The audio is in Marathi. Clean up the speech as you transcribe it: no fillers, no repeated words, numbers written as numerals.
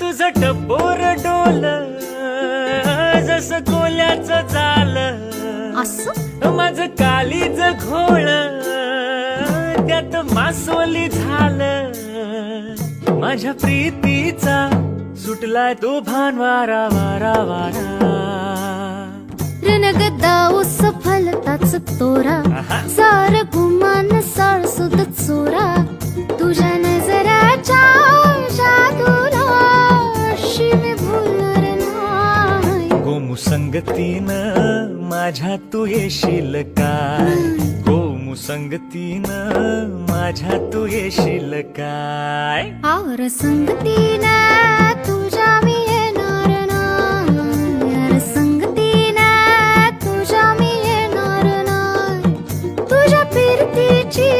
तुझं टपोर डोल जसं कोल्याचं झालं, असं माझं कालीच घोळ त्यात मासोली झालं. माझ्या प्रीतीचा सुटलाय तो भान वारा वारा वारा. रणगदा उस फलताच तोरा, सार गुमान साळसुद चोरा. तुझ्या नजराच्या जादूला अशी मी भुलणार नाही. गोमू संगतीनं माझ्या तू येशील काय, गोमू संगतीनं माझ्या तू येशील काय. आवर संगतीने तुझ्या मी येणार नाही, यार संगतीने तुझ्या मी येणार नाही. तुझ्या फिरतीची